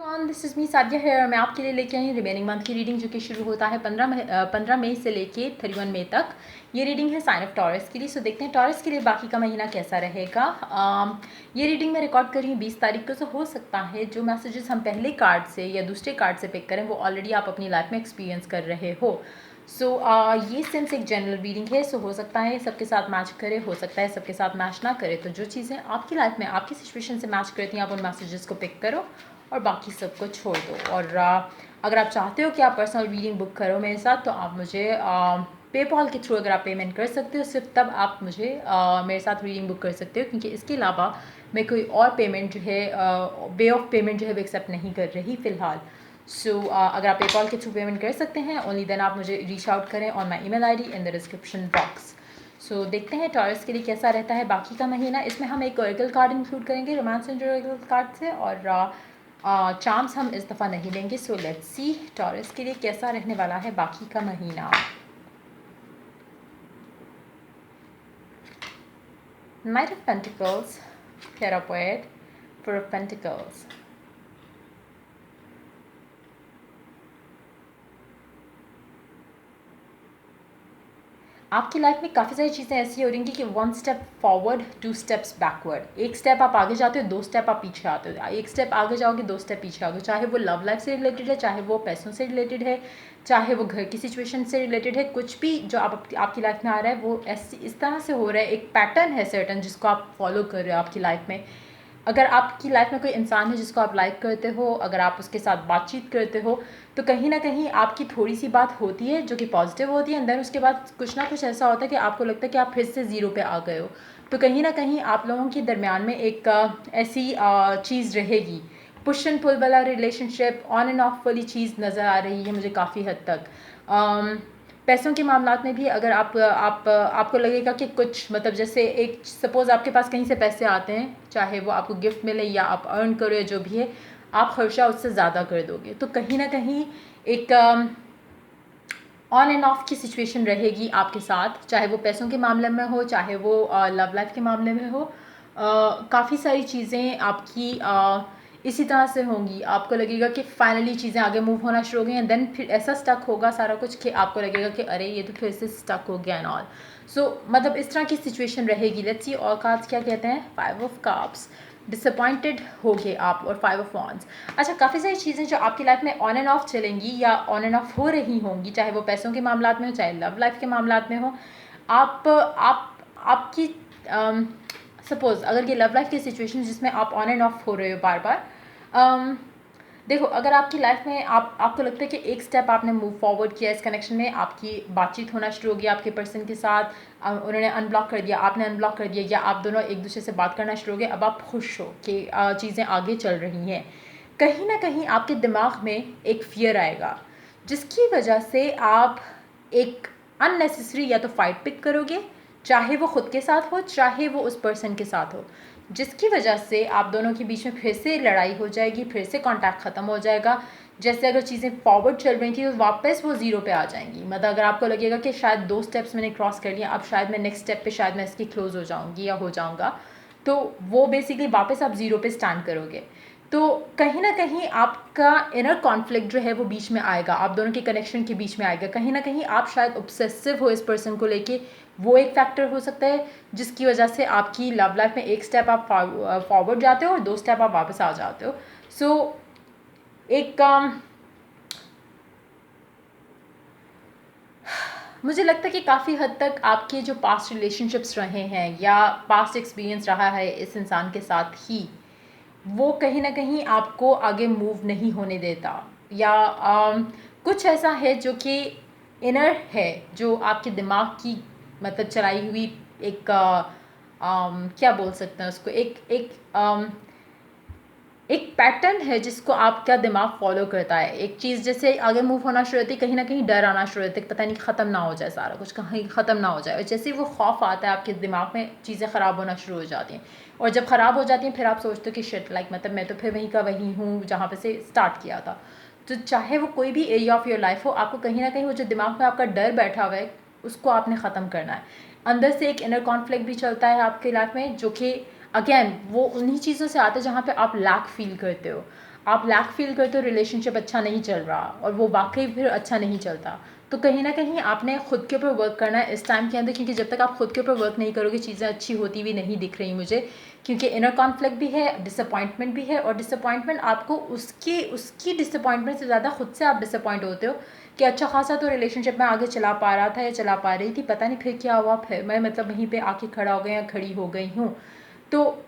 This is me Sadia है। मैं आपके लिए लेके आई हूँ रिमेनिंग मंथ की रीडिंग, जो कि शुरू होता है 15 मई से लेके 31 मई तक। ये रीडिंग है साइन ऑफ टॉरस के लिए। सो देखते हैं टॉरस के लिए बाकी का महीना कैसा रहेगा। ये रीडिंग मैं रिकॉर्ड कर रही हूँ 20 तारीख को। सो हो सकता है जो मैसेजेस हम पहले कार्ड से या दूसरे कार्ड से पिक करें वो ऑलरेडी आप अपनी लाइफ में एक्सपीरियंस कर रहे हो। सो ये सिंस एक जनरल रीडिंग है, सो हो सकता है सबके साथ मैच करे, हो सकता है सबके साथ मैच ना करे। तो जो चीज़ें आपकी लाइफ में आपकी सिचुएशन से मैच करती हैं आप उन मैसेजेस को पिक करो और बाकी सबको छोड़ दो। और अगर आप चाहते हो कि आप पर्सनल रीडिंग बुक करो मेरे साथ, तो आप मुझे पेपॉल के थ्रू अगर आप पेमेंट कर सकते हो, सिर्फ तब आप मुझे मेरे साथ रीडिंग बुक कर सकते हो, क्योंकि इसके अलावा मैं कोई और पेमेंट जो है वे ऑफ पेमेंट जो है वो एक्सेप्ट नहीं कर रही फ़िलहाल। सो अगर आप पेपॉल के थ्रू पेमेंट कर सकते हैं, ओनली देन आप मुझे रीच आउट करें on my email ID in the description box. So देखते हैं टॉरस के लिए कैसा रहता है बाकी का महीना। इसमें हम एक ओरेकल कार्ड इंक्लूड करेंगे रोमांस एंड ओरेकल कार्ड से, और चांस हम इस दफ़ा नहीं लेंगे। सो लेट्स सी टॉरस के लिए कैसा रहने वाला है बाकी का महीना। Night of pentacles, pair of word, four of pentacles. आपकी लाइफ में काफ़ी सारी चीज़ें ऐसी हो रही कि 1 स्टेप फॉरवर्ड 2 स्टेप्स बैकवर्ड। एक स्टेप आप आगे जाते हो, 2 स्टेप आप पीछे आते हो। एक स्टेप आगे जाओगे, 2 स्टेप पीछे आओगे। चाहे वो लव लाइफ से रिलेटेड है, चाहे वो पैसों से रिलेटेड है, चाहे वो घर की सिचुएशन से रिलेटेड है, कुछ भी जो आपकी लाइफ में आ रहा है वो इस तरह से हो रहा है। एक पैटर्न है सर्टन जिसको आप फॉलो कर रहे हो आपकी लाइफ में। अगर आपकी लाइफ में कोई इंसान है जिसको आप लाइक करते हो, अगर आप उसके साथ बातचीत करते हो, तो कहीं ना कहीं आपकी थोड़ी सी बात होती है जो कि पॉजिटिव होती है, एंड देन उसके बाद कुछ ना कुछ ऐसा होता है कि आपको लगता है कि आप फिर से ज़ीरो पे आ गए हो। तो कहीं ना कहीं आप लोगों के दरमियान में एक ऐसी चीज़ रहेगी, पुश एंड पुल वाला रिलेशनशिप, ऑन एंड ऑफ वाली चीज़ नज़र आ रही है मुझे काफ़ी हद तक। पैसों के मामलात में भी अगर आपको लगेगा कि कुछ मतलब जैसे एक सपोज़ आपके पास कहीं से पैसे आते हैं, चाहे वो आपको गिफ्ट मिले या आप अर्न करो या जो भी है, आप खर्चा उससे ज़्यादा कर दोगे। तो कहीं ना कहीं एक ऑन एंड ऑफ की सिचुएशन रहेगी आपके साथ, चाहे वो पैसों के मामले में हो, चाहे वो लव लाइफ के मामले में हो। काफ़ी सारी चीज़ें आपकी इसी तरह से होंगी। आपको लगेगा कि फाइनली चीज़ें आगे मूव होना शुरू हो गई एंड देन फिर ऐसा स्टक होगा सारा कुछ कि आपको लगेगा कि अरे ये तो फिर से स्टक हो गया एंड ऑल। सो मतलब इस तरह की सिचुएशन रहेगी। लेट्स सी और कार्ड्स क्या कहते हैं। 5 ऑफ कप्स, डिसअपॉइंटेड हो गए आप, और 5 ऑफ वॉन्ड्स। अच्छा, काफ़ी सारी चीज़ें जो आपकी लाइफ में ऑन एंड ऑफ चलेंगी या ऑन एंड ऑफ हो रही होंगी, चाहे वो पैसों के मामलात में हो, चाहे लव लाइफ के मामलात में हो। आपकी सपोज़ अगर ये लव लाइफ की सिचुएशन जिसमें आप ऑन एंड ऑफ हो रहे हो बार बार, देखो अगर आपकी लाइफ में आपको लगता है कि एक स्टेप आपने मूव फॉरवर्ड किया इस कनेक्शन में, आपकी बातचीत होना शुरू हो गई आपके पर्सन के साथ, उन्होंने अनब्लॉक कर दिया, आपने अनब्लॉक कर दिया, या आप दोनों एक दूसरे से बात करना शुरू हो गए, अब आप खुश हो कि चीज़ें आगे चल रही हैं। कहीं ना कहीं आपके दिमाग में एक फियर आएगा जिसकी वजह से आप एक अननेसेसरी या तो फाइट पिक करोगे, चाहे वो खुद के साथ हो चाहे वो उस पर्सन के साथ हो, जिसकी वजह से आप दोनों के बीच में फिर से लड़ाई हो जाएगी, फिर से कांटेक्ट ख़त्म हो जाएगा। जैसे अगर चीज़ें फॉरवर्ड चल रही थी तो वापस वो ज़ीरो पे आ जाएंगी। मतलब अगर आपको लगेगा कि शायद 2 स्टेप्स मैंने क्रॉस कर लिया, अब शायद मैं नेक्स्ट स्टेप पे शायद मैं इसकी क्लोज हो जाऊँगी या हो जाऊँगा, तो वो बेसिकली वापस आप ज़ीरो पे स्टैंड करोगे। तो कहीं ना कहीं आपका इनर कॉन्फ्लिक्ट जो है वो बीच में आएगा, आप दोनों के कनेक्शन के बीच में आएगा। कहीं ना कहीं आप शायद ऑब्सेसिव हो इस पर्सन को लेके, वो एक फैक्टर हो सकता है जिसकी वजह से आपकी लव लाइफ में एक स्टेप आप फॉरवर्ड जाते हो और 2 स्टेप आप वापस आ जाते हो। सो एक मुझे लगता है कि काफ़ी हद तक आपके जो पास्ट रिलेशनशिप्स रहे हैं या पास्ट एक्सपीरियंस रहा है इस इंसान के साथ ही, वो कहीं ना कहीं आपको आगे मूव नहीं होने देता, या कुछ ऐसा है जो कि इनर है, जो आपके दिमाग की मतलब चलाई हुई एक क्या बोल सकते हैं उसको, एक पैटर्न है जिसको आपका दिमाग फॉलो करता है। एक चीज़ जैसे आगे मूव होना शुरू होती है, कहीं ना कहीं डर आना शुरू होता है, पता नहीं ख़त्म ना हो जाए सारा कुछ, कहीं ख़त्म ना हो जाए, और जैसे वो खौफ आता है आपके दिमाग में चीज़ें ख़राब होना शुरू हो जाती हैं। और जब ख़राब हो जाती हैं फिर आप सोचते हो कि शिट, लाइक मतलब मैं तो फिर वहीं का वहीं हूँ जहाँ पे से स्टार्ट किया था। तो चाहे वो कोई भी एरिया ऑफ योर लाइफ हो, आपको कहीं ना कहीं वो जो दिमाग में आपका डर बैठा हुआ है उसको आपने ख़त्म करना है। अंदर से एक इनर कॉन्फ्लिक्ट भी चलता है आपकी लाइफ में, जो कि अगेन वो उन्हीं चीज़ों से आता है जहाँ पे आप लैक फील करते हो। आप लैक फील करते हो, रिलेशनशिप अच्छा नहीं चल रहा और वो वाकई फिर अच्छा नहीं चलता, तो कहीं ना कहीं आपने खुद के ऊपर वर्क करना है इस टाइम के अंदर, क्योंकि जब तक आप खुद के ऊपर वर्क नहीं करोगे चीज़ें अच्छी होती हुई नहीं दिख रही मुझे, क्योंकि इनर कॉन्फ्लिक्ट भी है, डिसअपॉइंटमेंट भी है, और डिसअपॉइंटमेंट आपको उसकी डिसअपॉइंटमेंट से ज़्यादा खुद से आप डिसअपॉइंट होते हो कि अच्छा खासा तो रिलेशनशिप में आगे चला पा रहा था या चला पा रही थी, पता नहीं फिर क्या हुआ, फिर मैं मतलब वहीं पे आके खड़ा हो गया या खड़ी हो गई हूँ। तो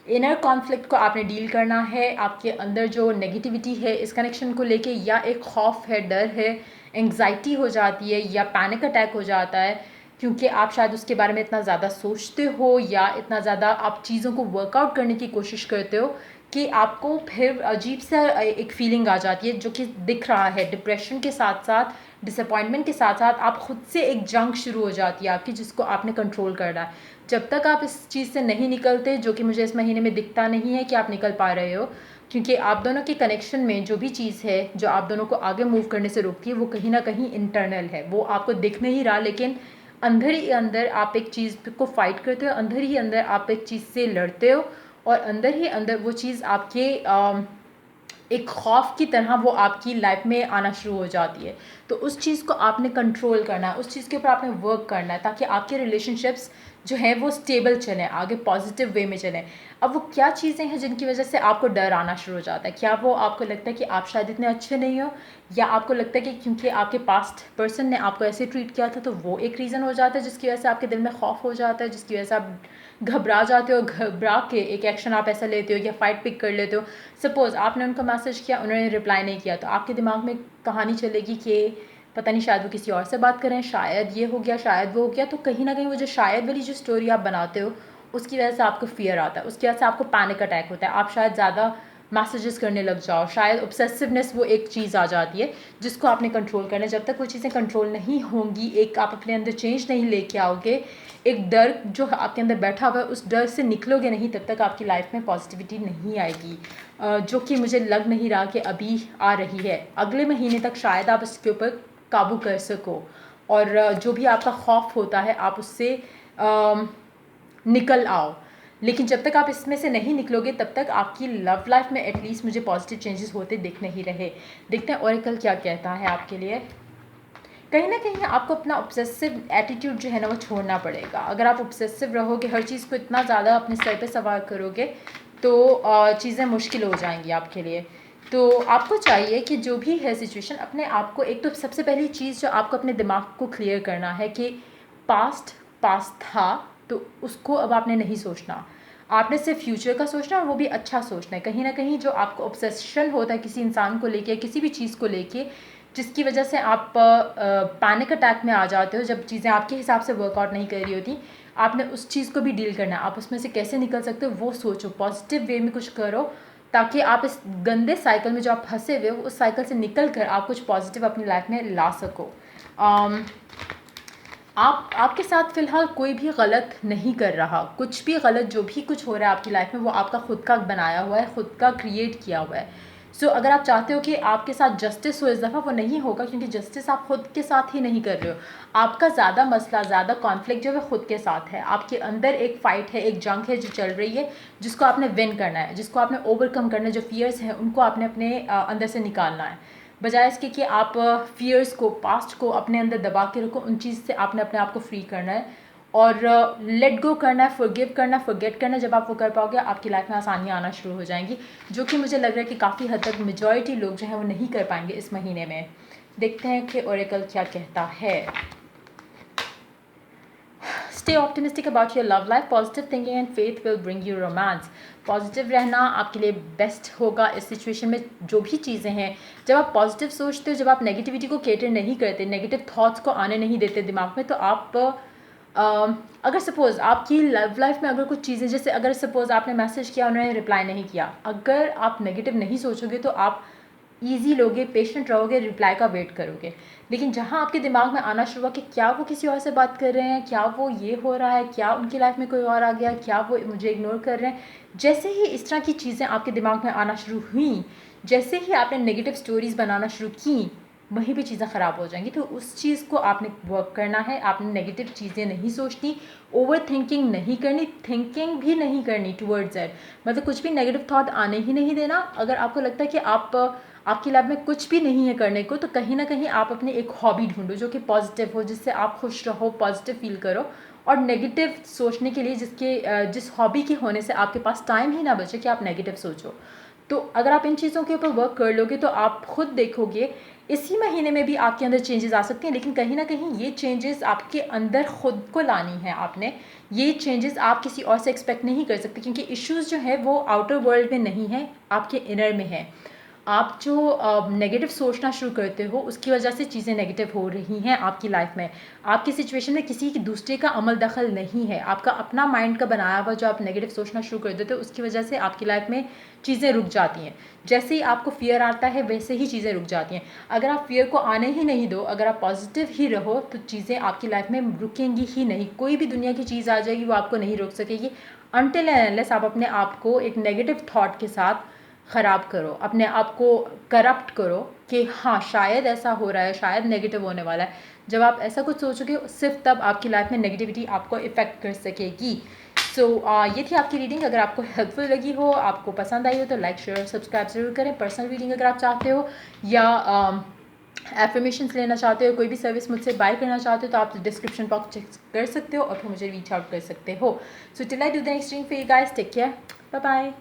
इनर कॉन्फ्लिक्ट को आपने डील करना है, आपके अंदर जो नेगेटिविटी है इस कनेक्शन को लेके, या एक खौफ है, डर है, एंग्जाइटी हो जाती है या पैनिक अटैक हो जाता है, क्योंकि आप शायद उसके बारे में इतना ज़्यादा सोचते हो या इतना ज़्यादा आप चीज़ों को वर्कआउट करने की कोशिश करते हो कि आपको फिर अजीब सा एक फीलिंग आ जाती है जो कि दिख रहा है। डिप्रेशन के साथ साथ, डिसअपॉइंटमेंट के साथ साथ आप खुद से एक जंग शुरू हो जाती है आपकी, जिसको आपने कंट्रोल करना है। जब तक आप इस चीज़ से नहीं निकलते, जो कि मुझे इस महीने में दिखता नहीं है कि आप निकल पा रहे हो, क्योंकि आप दोनों के कनेक्शन में जो भी चीज़ है जो आप दोनों को आगे मूव करने से रोकती है वो कहीं ना कहीं इंटरनल है, वो आपको दिख नहीं रहा, लेकिन अंदर ही अंदर आप एक चीज़ को फाइट करते हो, अंदर ही अंदर आप एक चीज़ से लड़ते हो, और अंदर ही अंदर वो चीज़ आपके एक खौफ की तरह वो आपकी लाइफ में आना शुरू हो जाती है। तो उस चीज़ को आपने कंट्रोल करना है, उस चीज़ के ऊपर आपने वर्क करना है, ताकि आपके रिलेशनशिप्स जो है वो स्टेबल चलें, आगे पॉजिटिव वे में चलें। अब वो क्या चीज़ें हैं जिनकी वजह से आपको डर आना शुरू हो जाता है? क्या वो आपको लगता है कि आप शायद इतने अच्छे नहीं हो, या आपको लगता है कि क्योंकि आपके पास्ट पर्सन ने आपको ऐसे ट्रीट किया था तो वो एक रीज़न हो जाता है जिसकी वजह से आपके दिल में खौफ हो जाता है, जिसकी वजह से आप घबरा जाते हो, घबरा के एक एक्शन आप ऐसा लेते हो या फाइट पिक कर लेते हो। सपोज़ आपने उनको मैसेज किया, उन्होंने रिप्लाई नहीं किया, तो आपके दिमाग में कहानी चलेगी कि पता नहीं शायद वो किसी और से बात करें, शायद ये हो गया, शायद वो हो गया। तो कहीं ना कहीं वो जो शायद वाली जो स्टोरी आप बनाते हो उसकी वजह से आपको फियर आता है, उसकी वजह से आपको पैनिक अटैक होता है, आप शायद ज़्यादा मैसेजेस करने लग जाओ, शायद ऑब्सेसिवनेस वो एक चीज़ आ जाती है जिसको आपने कंट्रोल करना है। जब तक वो चीज़ें कंट्रोल नहीं होंगी, एक आप अपने अंदर चेंज नहीं लेके आओगे, एक डर जो आपके अंदर बैठा हुआ है उस डर से निकलोगे नहीं, तब तक आपकी लाइफ में पॉजिटिविटी नहीं आएगी, जो कि मुझे लग नहीं रहा कि अभी आ रही है। अगले महीने तक शायद आप इसके ऊपर काबू कर सको, और जो भी आपका खौफ होता है आप उससे निकल आओ। लेकिन जब तक आप इसमें से नहीं निकलोगे तब तक आपकी लव लाइफ में एटलीस्ट मुझे पॉजिटिव चेंजेस होते दिख नहीं रहे। देखते हैं ओरेकल क्या कहता है आपके लिए। कहीं ना कहीं आपको अपना ऑब्सेसिव एटीट्यूड जो है ना वो छोड़ना पड़ेगा। अगर आप ऑब्सेसिव रहोगे, हर चीज़ को इतना ज़्यादा अपने सर पे सवार करोगे, तो चीज़ें मुश्किल हो जाएंगी आपके लिए। तो आपको चाहिए कि जो भी है सिचुएशन, अपने आप को, एक तो सबसे पहली चीज़ जो आपको अपने दिमाग को क्लियर करना है कि पास्ट पास्ट था, तो उसको अब आपने नहीं सोचना, आपने सिर्फ फ्यूचर का सोचना है, और वो भी अच्छा सोचना है। कहीं ना कहीं जो आपको ऑब्सेशन होता है किसी इंसान को लेके, किसी भी चीज़ को लेके, जिसकी वजह से आप पैनिक अटैक में आ जाते हो जब चीज़ें आपके हिसाब से वर्कआउट नहीं कर रही होती, आपने उस चीज़ को भी डील करना है। आप उसमें से कैसे निकल सकते हो वो सोचो, पॉजिटिव वे में कुछ करो, ताकि आप इस गंदे साइकिल में जो आप फंसे हुए हो उस साइकिल से निकल कर आप कुछ पॉजिटिव अपनी लाइफ में ला सको। आपके साथ फ़िलहाल कोई भी गलत नहीं कर रहा, कुछ भी गलत जो भी कुछ हो रहा है आपकी लाइफ में वो आपका खुद का बनाया हुआ है, खुद का क्रिएट किया हुआ है। सो अगर आप चाहते हो कि आपके साथ जस्टिस हो, इस दफ़ा वो नहीं होगा, क्योंकि जस्टिस आप खुद के साथ ही नहीं कर रहे हो। आपका ज़्यादा मसला, ज़्यादा कॉन्फ्लिक्ट जो है खुद के साथ है। आपके अंदर एक फ़ाइट है, एक जंग है जो चल रही है, जिसको आपने विन करना है, जिसको आपने ओवरकम करना है। जो फियर्स हैं उनको आपने अपने अंदर से निकालना है, बजाय इसके कि आप फियर्स को, पास्ट को अपने अंदर दबा के रखो। उन चीज़ से आपने अपने आप को फ्री करना है और लेट गो करना है, फॉरगिव करना है, फॉरगेट करना है। जब आप वो कर पाओगे आपकी लाइफ में आसानियाँ आना शुरू हो जाएंगी, जो कि मुझे लग रहा है कि काफ़ी हद तक मेजॉरिटी लोग जो हैं वो नहीं कर पाएंगे इस महीने में। देखते हैं कि ओरेकल क्या कहता है। Stay optimistic about your love life. Positive thinking and faith will bring you romance. Positive रहना आपके लिए बेस्ट होगा इस सिचुएशन में। जो भी चीज़ें हैं, जब आप पॉजिटिव सोचते हो, जब आप नेगेटिविटी को केटर नहीं करते, नेगेटिव थॉट्स को आने नहीं देते दिमाग में, तो आप अगर सपोज़ आपकी लव लाइफ में अगर कुछ चीज़ें, जैसे अगर सपोज़ आपने मैसेज किया, उन्होंने रिप्लाई नहीं किया, अगर आप नेगेटिव नहीं सोचोगे तो आप ईजी लोगे, पेशेंट रहोगे, रिप्लाई का वेट करोगे। लेकिन जहाँ आपके दिमाग में आना शुरू हुआ कि क्या वो किसी और से बात कर रहे हैं, क्या वो ये हो रहा है, क्या उनकी लाइफ में कोई और आ गया, क्या वो मुझे इग्नोर कर रहे हैं, जैसे ही इस तरह की चीज़ें आपके दिमाग में आना शुरू हुई, जैसे ही आपने नेगेटिव स्टोरीज़ बनाना शुरू की, वहीं पे चीज़ें ख़राब हो जाएंगी। तो उस चीज़ को आपने वर्क करना है, आपने नेगेटिव चीज़ें नहीं सोचनी, ओवर थिंकिंग नहीं करनी, थिंकिंग भी नहीं करनी टूवर्ड्स इट, मतलब कुछ भी नेगेटिव थॉट आने ही नहीं देना। अगर आपको लगता है कि आपकी लाइफ में कुछ भी नहीं है करने को, तो कहीं ना कहीं आप अपनी एक हॉबी ढूंढो जो कि पॉजिटिव हो, जिससे आप खुश रहो, पॉजिटिव फील करो। और नेगेटिव सोचने के लिए जिस हॉबी के होने से आपके पास टाइम ही ना बचे कि आप नेगेटिव सोचो। तो अगर आप इन चीज़ों के ऊपर वर्क कर लोगे तो आप खुद देखोगे इसी महीने में भी आपके अंदर चेंजेस आ सकती हैं। लेकिन कहीं ना कहीं ये चेंजेस आपके अंदर खुद को लानी है आपने। ये चेंजेस आप किसी और से एक्सपेक्ट नहीं कर सकते, क्योंकि इश्यूज़ जो है वो आउटर वर्ल्ड में नहीं है, आपके इनर में है। आप जो नेगेटिव सोचना शुरू करते हो उसकी वजह से चीज़ें नेगेटिव हो रही हैं आपकी लाइफ में। आपकी सिचुएशन में किसी की दूसरे का अमल दखल नहीं है, आपका अपना माइंड का बनाया हुआ जो आप नेगेटिव सोचना शुरू कर देते हो उसकी वजह से आपकी लाइफ में चीज़ें रुक जाती हैं। जैसे ही आपको फियर आता है वैसे ही चीज़ें रुक जाती हैं। अगर आप फियर को आने ही नहीं दो, अगर आप पॉजिटिव ही रहो, तो चीज़ें आपकी लाइफ में रुकेंगी ही नहीं। कोई भी दुनिया की चीज़ आ जाएगी वो आपको नहीं रोक सकेगी, अनटिल एंड अनलेस आप अपने आप को एक नेगेटिव थॉट के साथ ख़राब करो, अपने आप को करप्ट करो कि हाँ शायद ऐसा हो रहा है, शायद नेगेटिव होने वाला है। जब आप ऐसा कुछ सोचोगे सिर्फ तब आपकी लाइफ में नेगेटिविटी आपको इफ़ेक्ट कर सकेगी। सो ये थी आपकी रीडिंग। अगर आपको हेल्पफुल लगी हो, आपको पसंद आई हो, तो लाइक शेयर सब्सक्राइब ज़रूर करें। पर्सनल रीडिंग अगर आप चाहते हो या एफर्मेशंस लेना चाहते हो, कोई भी सर्विस मुझसे बाय करना चाहते हो, तो आप डिस्क्रिप्शन बॉक्स चेक कर सकते हो और फिर मुझे रीच आउट कर सकते हो। So till I do the next reading for you guys, take care, bye bye.